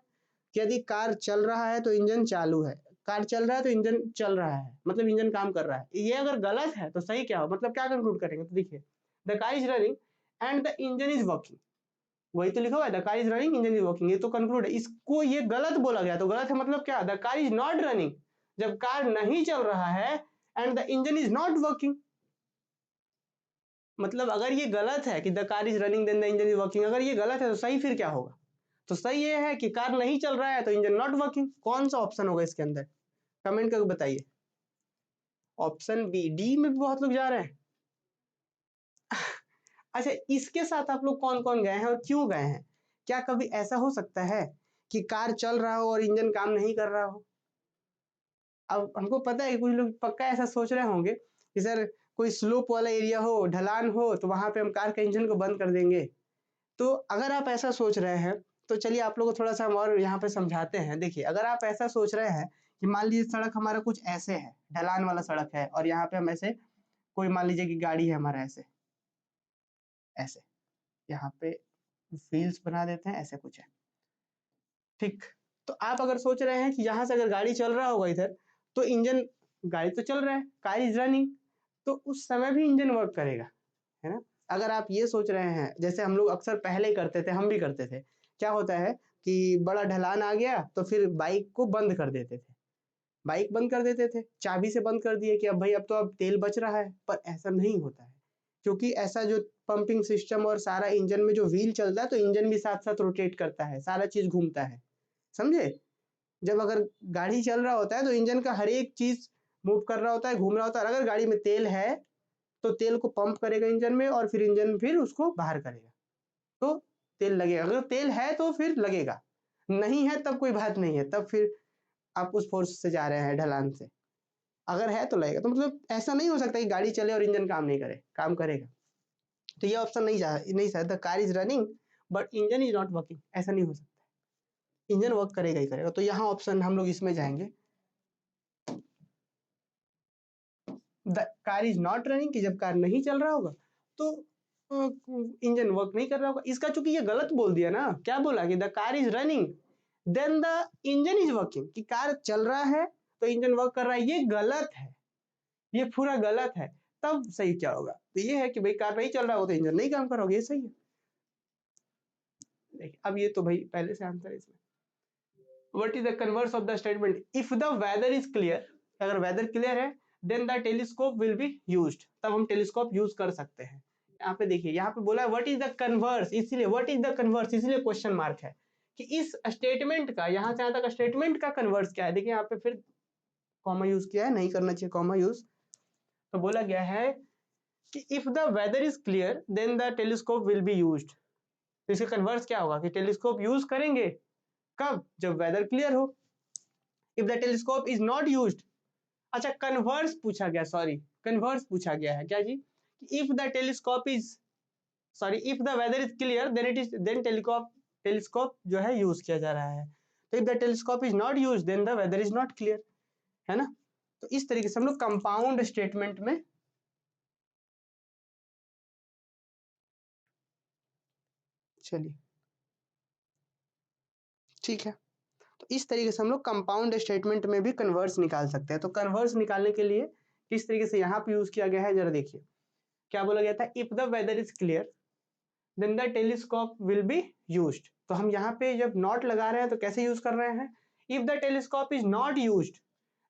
कि यदि कार चल रहा है तो इंजन चालू है, कार चल रहा है तो इंजन चल रहा है, मतलब इंजन काम कर रहा है। ये अगर गलत है तो सही क्या हो, मतलब क्या कंक्लूड करेंगे, तो देखिए, the car is running and the engine is working, वही तो लिखा हुआ है, the car is running engine is working, ये तो कंक्लूड है। इसको ये गलत बोला गया, तो गलत है मतलब क्या, the car is not running, जब कार नहीं चल रहा है, and the engine is not working, मतलब अगर ये गलत है कि the car is running then the engine is working, अगर ये गलत है तो सही फिर क्या होगा, तो सही ये है कि कार नहीं चल रहा है तो इंजन नॉट वर्किंग। कौन सा ऑप्शन होगा इसके अंदर, कमेंट करके बताइए। ऑप्शन बी, डी में भी बहुत लोग जा रहे हैं। अच्छा, इसके साथ आप लोग कौन कौन गए हैं और क्यों गए हैं, क्या कभी ऐसा हो सकता है कि कार चल रहा हो और इंजन काम नहीं कर रहा हो। अब हमको पता है कि कुछ लोग पक्का ऐसा सोच रहे होंगे कि सर कोई स्लोप वाला एरिया हो, ढलान हो, तो वहां पे हम कार के इंजन को बंद कर देंगे। तो अगर आप ऐसा सोच रहे हैं तो चलिए आप लोगों को थोड़ा सा हम और यहाँ पे समझाते हैं। देखिए, अगर आप ऐसा सोच रहे हैं कि मान लीजिए सड़क हमारा कुछ ऐसे है, ढलान वाला सड़क है, और यहाँ पे हम ऐसे, कोई मान लीजिए कि गाड़ी है हमारा ऐसे ऐसे, यहाँ पे व्हील्स बना देते हैं, ऐसे कुछ है, ठीक। तो आप अगर सोच रहे हैं कि यहाँ से अगर गाड़ी चल रहा होगा इधर, तो इंजन, गाड़ी तो चल रहा है, कार इज रनिंग, तो उस समय भी इंजन वर्क करेगा, है ना। अगर आप ये सोच रहे हैं, जैसे हम लोग अक्सर पहले करते थे, हम भी करते थे, क्या होता है कि बड़ा ढलान आ गया तो फिर बाइक को बंद कर देते थे, बाइक बंद कर देते थे, चाबी से बंद कर दिए कि अब भाई अब तो अब तेल बच रहा है, पर ऐसा नहीं होता है, क्योंकि ऐसा जो पंपिंग सिस्टम और सारा इंजन में जो व्हील चलता है, तो इंजन भी साथ साथ रोटेट करता है, सारा चीज घूमता है, समझे। जब अगर गाड़ी चल रहा होता है तो इंजन का हर एक चीज मूव कर रहा होता है, घूम रहा होता है, और अगर गाड़ी में तेल है तो तेल को पंप करेगा इंजन में, और फिर इंजन फिर उसको बाहर करेगा, तो तेल लगेगा। अगर तेल है तो फिर लगेगा, नहीं है तब कोई बात नहीं है, तब फिर आप उस फोर्स से जा रहे हैं ढलान से, अगर है तो लगेगा। तो मतलब ऐसा नहीं हो सकता कि गाड़ी चले और इंजन काम नहीं करे, काम करेगा। तो ये ऑप्शन नहीं sir, the car is running but engine is not working, ऐसा नहीं हो सकता, इंजन वर्क करेगा ही करेगा। तो यहाँ ऑप्शन हम लोग इसमें जाएंगे, the car is not running, कि जब कार नहीं चल रहा होगा तो इंजन वर्क नहीं कर रहा होगा। इसका चूंकि ये गलत बोल दिया ना, क्या बोला कि the car is running then the engine is working, कि कार चल रहा है तो इंजन वर्क कर रहा है, ये गलत है, ये पूरा गलत है। तब सही क्या होगा, तो ये है कि भाई कार नहीं चल रहा हो तो इंजन नहीं काम कर रहा होगा, ये सही है। देखिए, अब ये तो भाई पहले से आंसर है इसमें। What is the converse of the statement, if the weather is clear, अगर वेदर क्लियर है then the telescope will be used, तब हम टेलीस्कोप यूज कर सकते हैं। यहाँ पे देखिए, यहाँ पे बोला है व्हाट इज द कन्वर्स, इसलिए व्हाट इज द कन्वर्स इसलिए क्वेश्चन मार्क है कि इस स्टेटमेंट का, यहाँ से यहाँ तक स्टेटमेंट का कन्वर्स क्या है। देखिए यहाँ पे फिर कॉमा यूज किया है, नहीं करना चाहिए कॉमा यूज। तो बोला गया है कि if the weather is clear then the telescope will be used, तो इसका कन्वर्स क्या होगा कि टेलीस्कोप यूज करेंगे कब, जब वेदर क्लियर हो। If the telescope is not used, अच्छा कन्वर्स पूछा गया, सॉरी कन्वर्स पूछा गया है क्या जी, if the telescope is sorry if the weather is clear then it is then telescope जो है यूज किया जा रहा है। तो if the telescope is not use then the weather is not clear, है ना। तो इस तरीके से हम लोग कंपाउंड स्टेटमेंट में, चलिए ठीक है, तो इस तरीके से हम लोग कंपाउंड स्टेटमेंट में भी कन्वर्स निकाल सकते हैं। तो कन्वर्स निकालने के लिए किस तरीके से यहाँ पे यूज किया गया है जरा देखिए, क्या बोला गया था, if the weather is clear then the telescope will be used. तो हम यहाँ पे जब नॉट लगा रहे हैं तो कैसे यूज कर रहे हैं, if the telescope is not used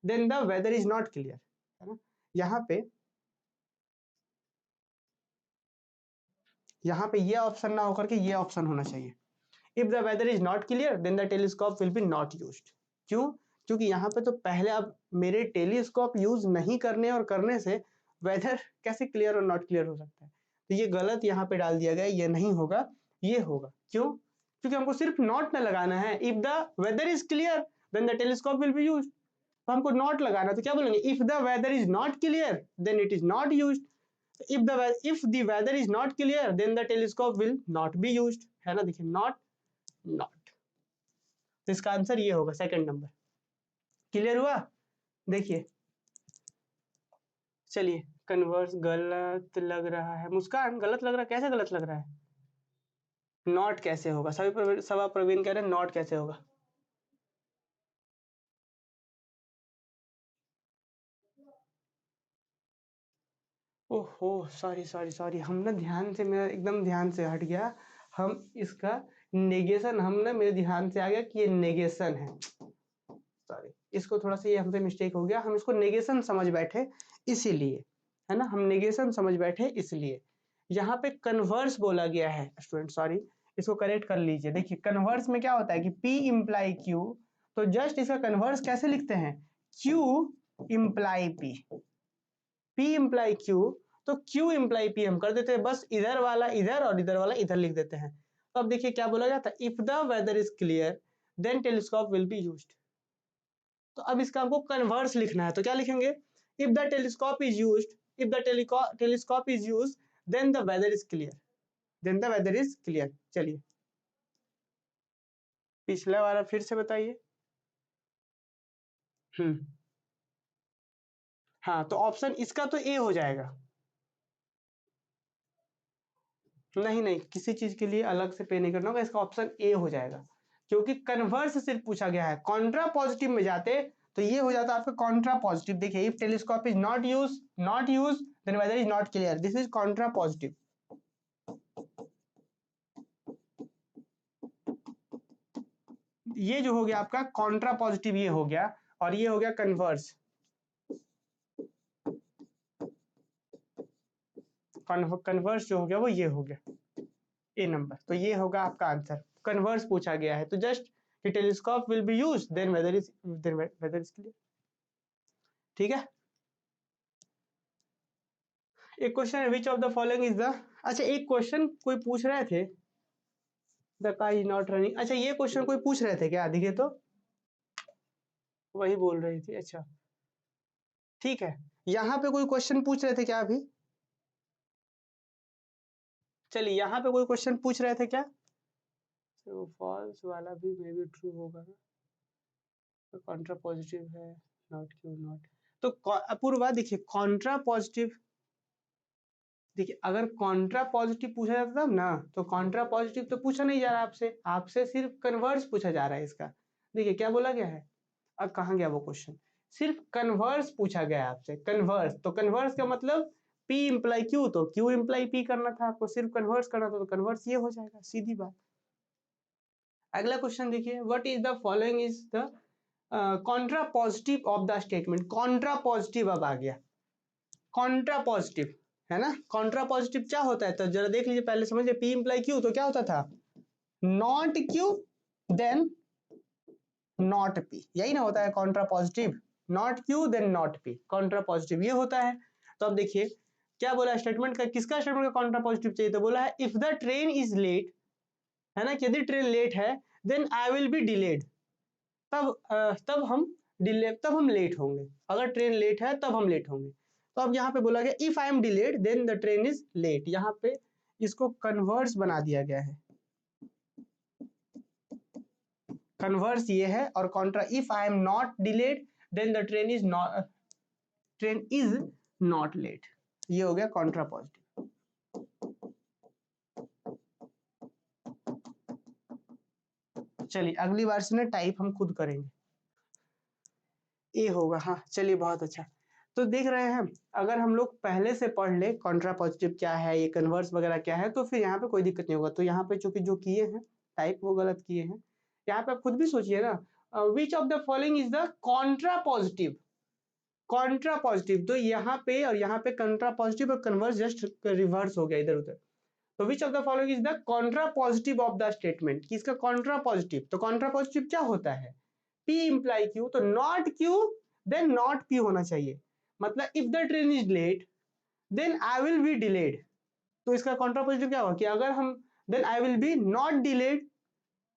then the weather is not clear, है ना। यहाँ पे ये ऑप्शन ना होकर के ये ऑप्शन होना चाहिए, if the weather is not clear then the telescope will be not used. क्यों, क्योंकि यहाँ पे तो पहले अब मेरे टेलीस्कोप यूज नहीं करने और करने से वेदर कैसे क्लियर और नॉट क्लियर हो सकता है। तो ये गलत यहाँ पे डाल दिया गया, ये नहीं होगा, ये होगा। क्यों, क्योंकि हमको सिर्फ नॉट ना लगाना है, if the weather is clear then the telescope will be used. तो हमको नॉट लगाना, तो क्या बोलेंगे, if the weather is not clear then it is not used. if the weather is not clear then the telescope will not be used, है ना। देखिए not, तो इसका आंसर ये होगा सेकंड नंबर। क्लियर हुआ, देखिए चलिए कन्वर्स गलत लग रहा है, मुस्कान गलत लग रहा है, कैसे गलत लग रहा है, नॉट कैसे होगा, सभी प्रवीण कह रहे हैं नॉट कैसे होगा। ओहो सॉरी सॉरी सॉरी, हम ना ध्यान से, मेरा एकदम ध्यान से हट गया, हम इसका नेगेशन, हम ना मेरे ध्यान से आ गया कि ये नेगेशन है, सॉरी इसको थोड़ा सा ये हमसे मिस्टेक हो गया, हम इसको नेगेशन समझ बैठे इसीलिए, है ना, हम नेगेशन समझ बैठे इसलिए। यहाँ पे कन्वर्स बोला गया है स्टूडेंट, सॉरी इसको करेक्ट कर लीजिए। देखिए कन्वर्स में क्या होता है कि P इम्प्लाई Q, तो जस्ट इसका कन्वर्स कैसे लिखते हैं, Q imply P, P imply Q, तो Q इम्प्लाई P हम कर देते हैं, बस इधर वाला इधर और इधर वाला इधर लिख देते हैं। तो अब देखिए क्या बोला जाता है, if the weather is clear then telescope will be used. तो अब इसका हमको कन्वर्स लिखना है, तो क्या लिखेंगे, if the telescope is used, if the telescope is used then the weather is clear, then the weather is clear. चलिए पिछला वाला फिर से बताइए। हाँ तो ऑप्शन इसका तो ए हो जाएगा, नहीं नहीं किसी चीज के लिए अलग से पे नहीं करना होगा, इसका ऑप्शन ए हो जाएगा, क्योंकि कन्वर्स सिर्फ पूछा गया है। कॉन्ट्रा पॉजिटिव में जाते तो ये हो जाता आपका कॉन्ट्रा पॉजिटिव। देखिए if telescope is not use then weather is not clear, this is contrapositive. ये जो हो गया आपका कॉन्ट्रा पॉजिटिव, ये हो गया, और ये हो गया कन्वर्स, कन्वर्स जो हो गया वो ये हो गया ए नंबर। तो ये होगा आपका आंसर, कन्वर्स पूछा गया है, तो जस्ट कि telescope will be use then weather is clear. ठीक है, एक क्वेश्चन है which of the following is the, अच्छा एक क्वेश्चन कोई पूछ रहे थे, the car is not running, अच्छा ये क्वेश्चन कोई पूछ रहे थे क्या, देखिए तो वही बोल रही थी, अच्छा ठीक है, यहाँ पे कोई क्वेश्चन पूछ रहे थे क्या अभी, चलिए यहाँ पे कोई क्वेश्चन पूछ रहे थे क्या, तो फॉल्स वाला भी मे बी ट्रू होगा ना, तो कॉन्ट्रा पॉजिटिव है, नॉट क्यों नॉट, तो अपूर्वा देखिए कॉन्ट्रा पॉजिटिव, देखिए अगर कॉन्ट्रा पॉजिटिव पूछा जाता तब ना, तो कॉन्ट्रा पॉजिटिव तो पूछा नहीं जा रहा आपसे, आपसे सिर्फ कन्वर्स पूछा जा रहा है इसका। देखिए क्या बोला गया है, अब कहाँ गया वो क्वेश्चन, सिर्फ कन्वर्स पूछा गया है आपसे, कन्वर्स, तो कन्वर्स का मतलब P इम्प्लाई Q, तो Q इम्प्लाई P करना था आपको, सिर्फ कन्वर्स करना था, तो कन्वर्स ये हो जाएगा, सीधी बात। अगला क्वेश्चन देखिए, what is the following is the contrapositive of the statement, Contra positive अब आ गया, कॉन्ट्रा पॉजिटिव, है ना। कॉन्ट्रा पॉजिटिव क्या होता है, तो जरा देख लीजिए, पहले समझिए, P इम्प्लाई Q, तो क्या होता था, not Q then not P, यही ना होता है contrapositive, not Q then not P, contrapositive ये होता है। तो अब देखिए क्या बोला स्टेटमेंट का, किसका स्टेटमेंट का कॉन्ट्रा पॉजिटिव चाहिए, तो बोला है if the train is late, है ना, यदि ट्रेन लेट है then I will be delayed, तब हम लेट होंगे, अगर ट्रेन लेट है तब हम लेट होंगे। तो अब यहाँ पे बोला गया if I am delayed then the train is late, यहाँ पे इसको कन्वर्स बना दिया गया है। कन्वर्स ये है और contra if I am not delayed then the train is not late. ये हो गया कॉन्ट्रा पॉजिटिव। चलिए अगली बार से ना टाइप हम खुद करेंगे। ए होगा, हाँ चलिए बहुत अच्छा। तो देख रहे हैं अगर हम लोग पहले से पढ़ ले कॉन्ट्रा पॉजिटिव क्या है, ये कन्वर्स वगैरह क्या है, तो फिर यहाँ पे कोई दिक्कत नहीं होगा। तो यहाँ पे चूंकि जो किए हैं टाइप वो गलत किए हैं। यहाँ पे आप खुद भी सोचिए ना, which of the following is the contrapositive. Contrapositive तो यहाँ पे और यहाँ पे कॉन्ट्रा पॉजिटिव और कन्वर्स जस्ट रिवर्स हो गया इधर उधर। तो which of the following is the contrapositive of the statement, किसका कॉन्ट्रा पॉजिटिव। तो कॉन्ट्रा पॉजिटिव क्या होता है, P इम्प्लाई Q, तो not Q then not P होना चाहिए। मतलब if the train is late then I will be delayed. तो इसका कॉन्ट्रा पॉजिटिव क्या होगा कि अगर हम then I will be not delayed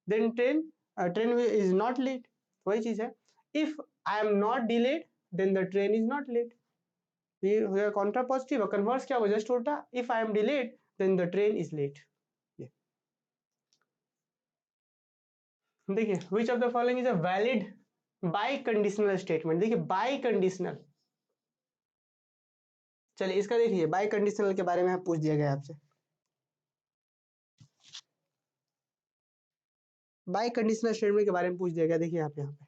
then train is not late. वही चीज है, if I am not delayed then the train is not late. ये हो गया कॉन्ट्रा पॉजिटिव। और कन्वर्स क्या होगा, जस्ट उल्टा, if I am delayed then the train is late. देखिए which of the following is a valid biconditional statement. देखिए बाई कंडीशनल, चलिए इसका देखिए बाई कंडीशनल के बारे में पूछ दिया गया आपसे। बाई कंडीशनल स्टेटमेंट के बारे में पूछ दिया गया। देखिए आप यहाँ पे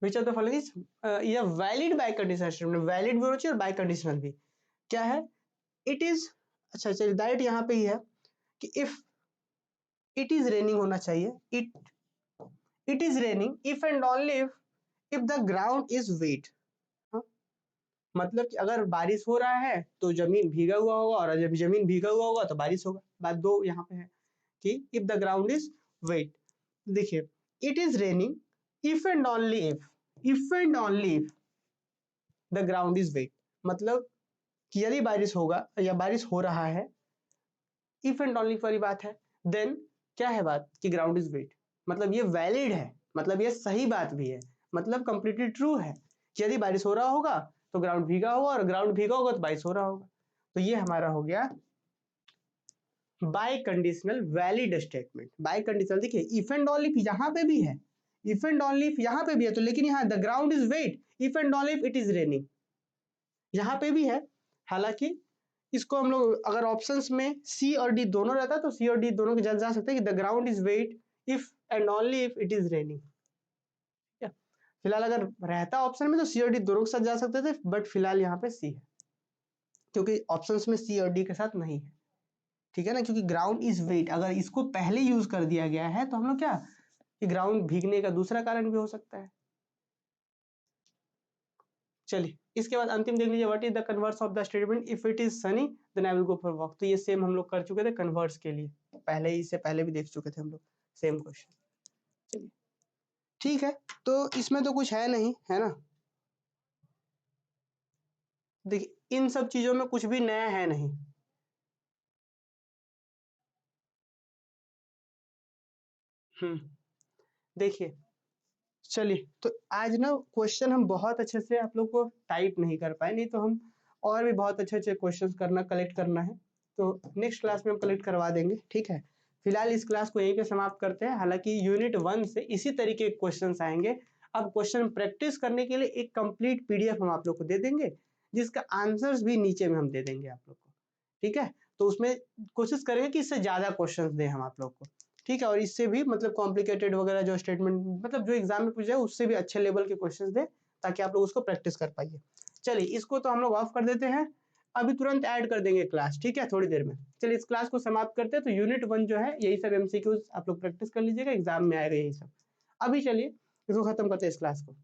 which of the following is ये valid biconditional statement. Valid भी होना चाहिए और बाई कंडीशनल भी। क्या है, इट इज, अच्छा चलिए डायरेक्ट यहाँ पे ही है कि इफ इट इज रेनिंग होना चाहिए। It is raining if and only if the ground is wet. मतलब कि अगर बारिश हो रहा है तो जमीन भीगा हुआ होगा, और जब जमीन भीगा हुआ होगा तो बारिश होगा। बात दो यहाँ पे है कि if the ground is wet. देखिए it is raining if and only if and only if the ground is wet. मतलब कि यदि बारिश होगा या बारिश हो रहा है, इफ एंड ओनली वाली बात है, देन क्या है बात कि ग्राउंड इज वेट। मतलब ये वैलिड है, मतलब ये सही बात भी है, मतलब कंप्लीटली ट्रू है कि यदि बारिश हो रहा होगा तो ग्राउंड भीगा होगा, और ग्राउंड भीगा होगा तो बारिश हो रहा होगा। तो ये हमारा हो गया bye conditional valid statement. Bye conditional देखिए इफ एंड ओनली यहाँ पे भी है, इफ एंड ओनली यहाँ पे भी है, तो लेकिन यहाँ the ground is wet if and only it is raining यहाँ पे भी है। हालांकि इसको हम लोग अगर ऑप्शंस में सी और डी दोनों रहता तो सी और डी दोनों के जा सकते हैं कि the ground is wet if and only if it is raining. फिलहाल अगर रहता ऑप्शन में तो सी और डी दोनों के साथ जा सकते थे, बट फिलहाल यहाँ पे सी है क्योंकि ऑप्शंस में सी और डी के साथ नहीं है। ठीक है ना, क्योंकि ग्राउंड इज वेट अगर इसको पहले यूज कर दिया गया है तो हम लोग क्या कि ग्राउंड भीगने का दूसरा कारण भी हो सकता है। चलिए इसके बाद अंतिम देख लीजिए, what is the converse of the statement if it is sunny then I will go for walk. तो ये सेम हम लोग कर चुके थे कन्वर्स के लिए, पहले ही, इससे पहले भी देख चुके थे हम लोग सेम क्वेश्चन। चलिए ठीक है, तो इसमें तो कुछ है नहीं, है ना। देखिए इन सब चीजों में कुछ भी नया है नहीं। देखिए चलिए, तो आज ना क्वेश्चन हम बहुत अच्छे से आप लोग को टाइप नहीं कर पाए, नहीं तो हम और भी बहुत अच्छे अच्छे क्वेश्चंस करना कलेक्ट करना है तो नेक्स्ट क्लास में हम कलेक्ट करवा देंगे। ठीक है, फिलहाल इस क्लास को यहीं पे समाप्त करते हैं। हालांकि यूनिट 1 से इसी तरीके के क्वेश्चंस आएंगे। अब क्वेश्चन प्रैक्टिस करने के लिए एक कंप्लीट पीडीएफ हम आप लोग को दे देंगे, जिसका आंसर्स भी नीचे में हम दे देंगे आप लोग को। ठीक है, तो उसमें कोशिश करेंगे कि इससे ज्यादा क्वेश्चन दें हम आप लोग को। ठीक है, और इससे भी मतलब कॉम्प्लिकेटेड वगैरह जो स्टेटमेंट मतलब जो एग्जाम में पूछ जाए उससे भी अच्छे लेवल के क्वेश्चंस दे ताकि आप लोग उसको प्रैक्टिस कर पाइए। चलिए इसको तो हम लोग ऑफ कर देते हैं, अभी तुरंत ऐड कर देंगे क्लास। ठीक है, थोड़ी देर में। चलिए इस क्लास को समाप्त करते हैं। तो यूनिट 1 जो है यही सब एमसीक्यूज आप लोग प्रैक्टिस कर लीजिएगा, एग्जाम में आएगा यही सब। अभी चलिए इसको खत्म करते हैं इस क्लास को।